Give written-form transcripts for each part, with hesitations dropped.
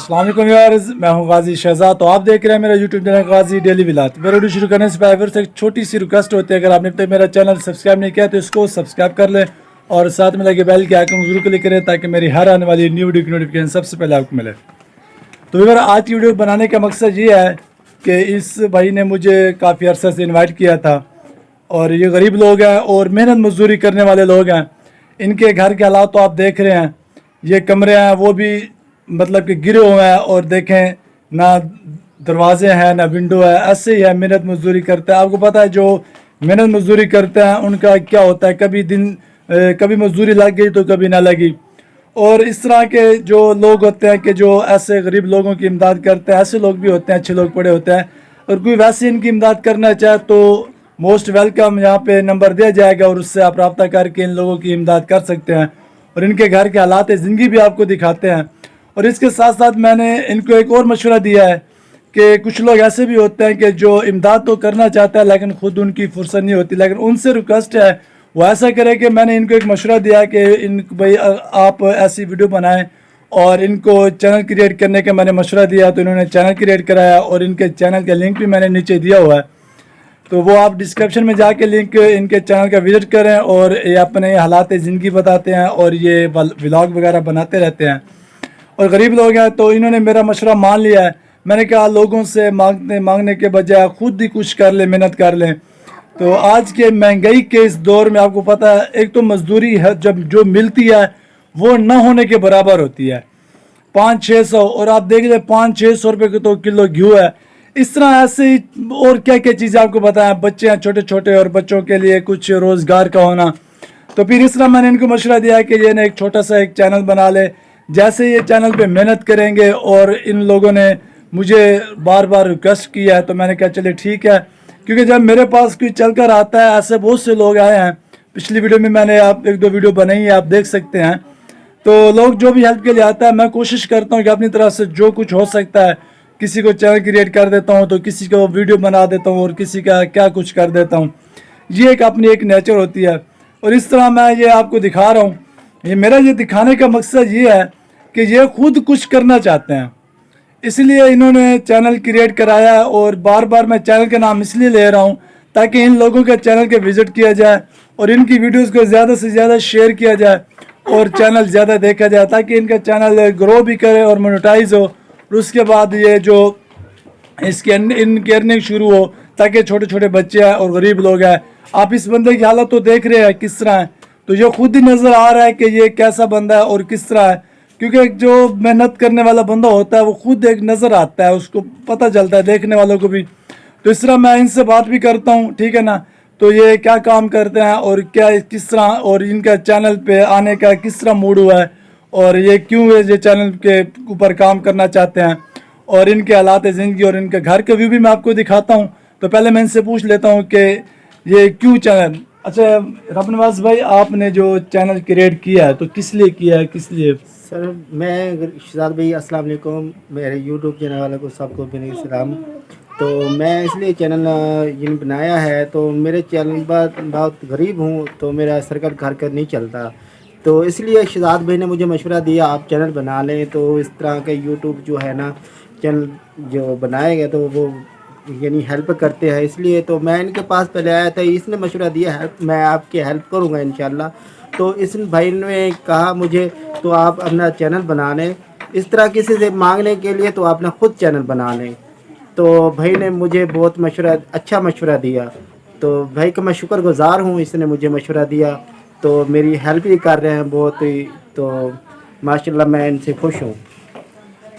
अस्सलाम वालेकुम यार्स, मैं हूं गाजी शहजाद। तो आप देख रहे हैं मेरा यूट्यूब चैनल गाजी डेली विलात। मेरा वीडियो शुरू करने से पहले से एक छोटी सी रिक्वेस्ट होती है, अगर आपने अब तक मेरा चैनल सब्सक्राइब नहीं किया तो इसको सब्सक्राइब कर लें और साथ में लगे बेल के आइकन जरूर क्लिक करें ताकि मेरी हर आने वाली न्यू वीडियो की नोटिफिकेशन सबसे पहले आपको मिले। तो यार आज की वीडियो बनाने का मकसद ये है कि इस भाई ने मुझे काफ़ी अरसे से इन्वाइट किया था और ये गरीब लोग हैं और मेहनत मजदूरी करने वाले लोग हैं। इनके घर के हालात तो आप देख रहे हैं, ये कमरे हैं वो भी मतलब कि गिरे हुए हैं और देखें ना दरवाजे हैं ना विंडो है, ऐसे ही है। मेहनत मजदूरी करते हैं, आपको पता है जो मेहनत मजदूरी करते हैं उनका क्या होता है, कभी मजदूरी लग गई तो कभी ना लगी। और इस तरह के जो लोग होते हैं कि जो ऐसे गरीब लोगों की इमदाद करते हैं, ऐसे लोग भी होते हैं, अच्छे लोग पड़े होते हैं। और कोई वैसे इनकी इमदाद करना चाहे तो मोस्ट वेलकम, यहाँ पे नंबर दिया जाएगा और उससे आप रब्ता करके इन लोगों की इमदाद कर सकते हैं और इनके घर के हालात ज़िंदगी भी आपको दिखाते हैं। और इसके साथ साथ मैंने इनको एक और मशवरा दिया है कि कुछ लोग ऐसे भी होते हैं कि जो इमदाद तो करना चाहता है लेकिन ख़ुद उनकी फुर्सत नहीं होती, लेकिन उनसे रिक्वेस्ट है वो ऐसा करे कि मैंने इनको एक मशवरा दिया कि इन भाई आप ऐसी वीडियो बनाएं और इनको चैनल क्रिएट करने का मैंने मशवरा दिया तो इन्होंने चैनल क्रिएट कराया और इनके चैनल का लिंक भी मैंने नीचे दिया हुआ है। तो वो आप डिस्क्रिप्शन में जाके लिंक इनके चैनल का विजिट करें और ये अपने हालात ज़िंदगी बताते हैं और ये व्लॉग वगैरह बनाते रहते हैं और गरीब लोग हैं। तो इन्होंने मेरा मशवरा मान लिया है। मैंने कहा लोगों से मांगने के बजाय खुद ही कुछ कर लें, मेहनत कर लें। तो आज के महंगाई के इस दौर में आपको पता है एक तो मजदूरी है जब जो मिलती है वो न होने के बराबर होती है, 500-600, और आप देख लें 500-600 रुपये के तो किलो घी है। इस तरह ऐसे ही और क्या क्या चीज़ें आपको बताएं, बच्चे हैं छोटे छोटे और बच्चों के लिए कुछ रोज़गार का होना। तो फिर इस तरह मैंने इनको मशवरा दिया कि ये ना एक छोटा सा एक चैनल बना ले। जैसे ये चैनल पे मेहनत करेंगे और इन लोगों ने मुझे बार बार रिक्वेस्ट किया है तो मैंने कहा चलिए ठीक है, क्योंकि जब मेरे पास कोई चल कर आता है, ऐसे बहुत से लोग आए हैं। पिछली वीडियो में मैंने आप 1-2 वीडियो बनाई है, आप देख सकते हैं। तो लोग जो भी हेल्प के लिए आता है मैं कोशिश करता हूँ कि अपनी तरफ से जो कुछ हो सकता है, किसी को चैनल क्रिएट कर देता हूँ तो किसी को वीडियो बना देता हूँ और किसी का क्या कुछ कर देता हूँ। ये एक अपनी एक नेचर होती है और इस तरह मैं ये आपको दिखा रहा हूँ। ये मेरा ये दिखाने का मकसद ये है कि ये खुद कुछ करना चाहते हैं, इसलिए इन्होंने चैनल क्रिएट कराया। और बार बार मैं चैनल का नाम इसलिए ले रहा हूँ ताकि इन लोगों के चैनल के विजिट किया जाए और इनकी वीडियोस को ज़्यादा से ज़्यादा शेयर किया जाए और चैनल ज़्यादा देखा जाए ताकि इनका चैनल ग्रो भी करे और मोनेटाइज हो। और उसके बाद ये जो इसकी इनकी अर्निंग शुरू हो ताकि छोटे छोटे बच्चे हैं और गरीब लोग हैं। आप इस बंदे की हालत तो देख रहे हैं किस तरह है, तो ये खुद ही नज़र आ रहा है कि ये कैसा बंदा है और किस तरह है, क्योंकि जो मेहनत करने वाला बंदा होता है वो खुद एक नज़र आता है, उसको पता चलता है देखने वालों को भी। तो इस तरह मैं इनसे बात भी करता हूँ, ठीक है ना। तो ये क्या काम करते हैं और क्या किस तरह और इनका चैनल पे आने का किस तरह मूड हुआ है और ये क्यों ये चैनल के ऊपर काम करना चाहते हैं और इनके हालात ज़िंदगी और इनके घर के व्यू भी मैं आपको दिखाता हूँ। तो पहले मैं इनसे पूछ लेता हूँ कि ये क्यों चैनल। अच्छा रबनवाज भाई, आपने जो चैनल क्रिएट किया है तो किस लिए किया है, किस लिए? सर मैं शहजाद भाई अस्सलाम वालेकुम, मेरे यूट्यूब चैनल वाले को सबको मेरे सलाम। तो मैं इसलिए चैनल ये बनाया है, तो मेरे चैनल पर बहुत गरीब हूँ तो मेरा सरकार घर का नहीं चलता, तो इसलिए शहजाद भाई ने मुझे मशवरा दिया आप चैनल बना लें। तो इस तरह के यूट्यूब जो है ना चैनल जो बनाए गए तो वो यानी हेल्प करते हैं, इसलिए तो मैं इनके पास पहले आया था, इसने मशवरा दिया है मैं आपकी हेल्प करूँगा इंशाल्लाह। तो इस भाई ने कहा मुझे तो आप अपना चैनल बना लें, इस तरह किसी से मांगने के लिए तो अपना खुद चैनल बना लें। तो भाई ने मुझे बहुत अच्छा मशवरा दिया, तो भाई का मैं शुक्रगुज़ार हूँ, इसने मुझे मशवरा दिया तो मेरी हेल्प भी कर रहे हैं बहुत ही, तो माशाल्लाह मैं इनसे खुश हूँ।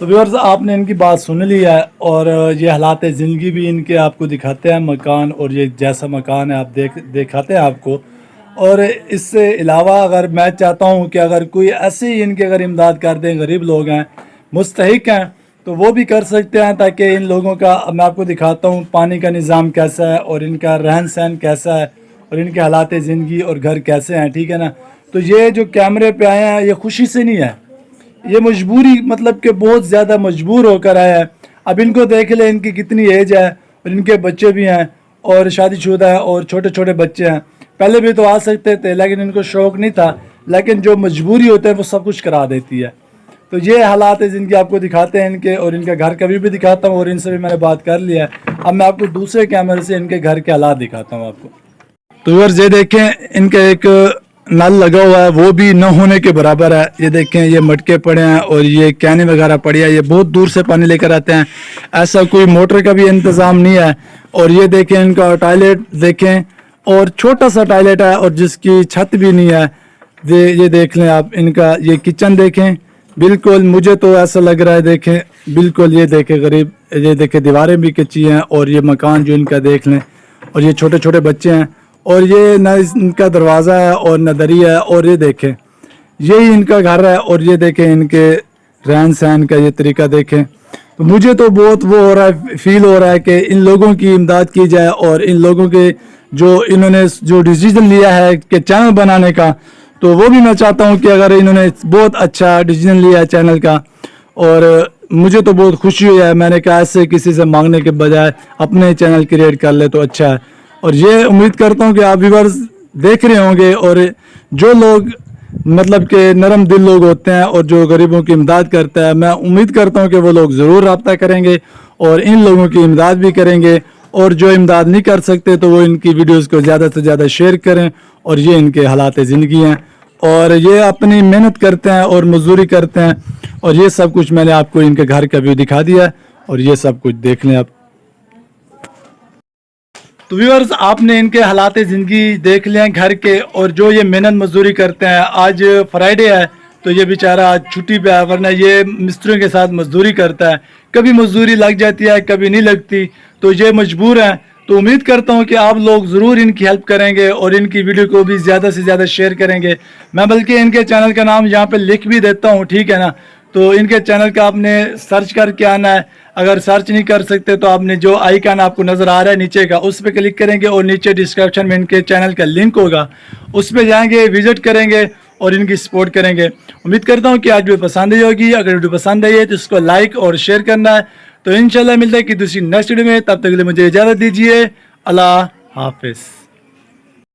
तो व्यूअर्स आपने इनकी बात सुन ली है और ये हालात ज़िंदगी भी इनके आपको दिखाते हैं मकान, और ये जैसा मकान है आप दिखाते हैं आपको। और इससे अलावा अगर मैं चाहता हूँ कि अगर कोई ऐसे ही इनकी अगर इमदाद कर दें, गरीब लोग हैं मुस्तहिक हैं तो वो भी कर सकते हैं, ताकि इन लोगों का मैं आपको दिखाता हूँ पानी का निज़ाम कैसा है और इनका रहन सहन कैसा है और इनके हालात ज़िंदगी और घर कैसे हैं, ठीक है ना। तो ये जो कैमरे पे आए हैं ये खुशी से नहीं है, ये मजबूरी, मतलब कि बहुत ज़्यादा मजबूर होकर आया है। अब इनको देख ले इनकी कितनी एज है और इनके बच्चे भी हैं और शादीशुदा है और छोटे छोटे बच्चे हैं। पहले भी तो आ सकते थे लेकिन इनको शौक़ नहीं था, लेकिन जो मजबूरी होता है वो सब कुछ करा देती है। تو یہ حالات ہے جن کی آپ کو دکھاتے ہیں ان کے، اور ان کا گھر کبھی بھی دکھاتا ہوں، اور ان سے بھی میں نے بات کر لیا ہے۔ اب میں آپ کو دوسرے کیمرے سے ان کے گھر کے حالات دکھاتا ہوں آپ کو۔ تو ویورز یہ دیکھیں ان کا ایک نل لگا ہوا ہے، وہ بھی نہ ہونے کے برابر ہے۔ یہ دیکھیں یہ مٹکے پڑے ہیں اور یہ کینیں وغیرہ پڑی ہے، یہ بہت دور سے پانی لے کر آتے ہیں، ایسا کوئی موٹر کا بھی انتظام نہیں ہے۔ اور یہ دیکھیں ان کا ٹوائلٹ دیکھیں، اور چھوٹا سا ٹوائلٹ ہے اور جس کی چھت بھی نہیں ہے۔ یہ دیکھ لیں آپ ان کا یہ کچن دیکھیں، بالکل مجھے تو ایسا لگ رہا ہے، دیکھیں بالکل یہ دیکھیں غریب، یہ دیکھیں دیواریں بھی کچی ہیں، اور یہ مکان جو ان کا دیکھ لیں، اور یہ چھوٹے چھوٹے بچے ہیں، اور یہ نہ ان کا دروازہ ہے اور نہ دری ہے، اور یہ دیکھیں یہی ان کا گھر ہے، اور یہ دیکھیں ان کے رہن سہن کا یہ طریقہ دیکھیں۔ تو مجھے تو بہت وہ ہو رہا ہے، فیل ہو رہا ہے کہ ان لوگوں کی امداد کی جائے، اور ان لوگوں کے جو انہوں نے جو ڈیسیژن لیا ہے کہ چینل بنانے کا، تو وہ بھی میں چاہتا ہوں کہ اگر انہوں نے بہت اچھا ڈیسیژن لیا ہے چینل کا، اور مجھے تو بہت خوشی ہوئی ہے، میں نے کہا ایسے کسی سے مانگنے کے بجائے اپنے چینل کریٹ کر لے تو اچھا ہے۔ اور یہ امید کرتا ہوں کہ آپ ویورز دیکھ رہے ہوں گے، اور جو لوگ مطلب کہ نرم دل لوگ ہوتے ہیں اور جو غریبوں کی امداد کرتا ہے، میں امید کرتا ہوں کہ وہ لوگ ضرور رابطہ کریں گے اور ان لوگوں کی امداد بھی کریں گے، اور جو امداد نہیں کر سکتے تو وہ ان کی ویڈیوز کو زیادہ سے زیادہ شیئر کریں۔ اور یہ ان کے حالات زندگی ہیں، اور یہ اپنی محنت کرتے ہیں اور مزدوری کرتے ہیں، اور یہ سب کچھ میں نے آپ کو ان کے گھر کا بھی دکھا دیا ہے، اور یہ سب کچھ دیکھ لیں آپ۔ تو ویورز آپ نے ان کے حالات زندگی دیکھ لیں گھر کے، اور جو یہ محنت مزدوری کرتے ہیں۔ آج فرائیڈے ہے تو یہ بیچارہ آج چھٹی پہ ہے، ورنہ یہ مستریوں کے ساتھ مزدوری کرتا ہے، کبھی مزدوری لگ جاتی ہے کبھی نہیں لگتی، تو یہ مجبور ہیں۔ تو امید کرتا ہوں کہ آپ لوگ ضرور ان کی ہیلپ کریں گے اور ان کی ویڈیو کو بھی زیادہ سے زیادہ شیئر کریں گے۔ میں بلکہ ان کے چینل کا نام یہاں پہ لکھ بھی دیتا ہوں، ٹھیک ہے نا؟ تو ان کے چینل کا آپ نے سرچ کر کے آنا ہے، اگر سرچ نہیں کر سکتے تو آپ نے جو آئیکن آپ کو نظر آ رہا ہے نیچے کا، اس پہ کلک کریں گے، اور نیچے ڈسکرپشن میں ان کے چینل کا لنک ہوگا، اس پہ جائیں گے، وزٹ کریں گے اور ان کی سپورٹ کریں گے۔ امید کرتا ہوں کہ آج ویڈیو پسند آئی ہوگی، اگر ویڈیو پسند آئی ہے تو اس کو لائک اور شیئر کرنا ہے۔ تو انشاءاللہ ملتے ہیں کہ دوسری نیکسٹ ویڈیو میں، تب تک کے لیے مجھے اجازت دیجیے، اللہ حافظ۔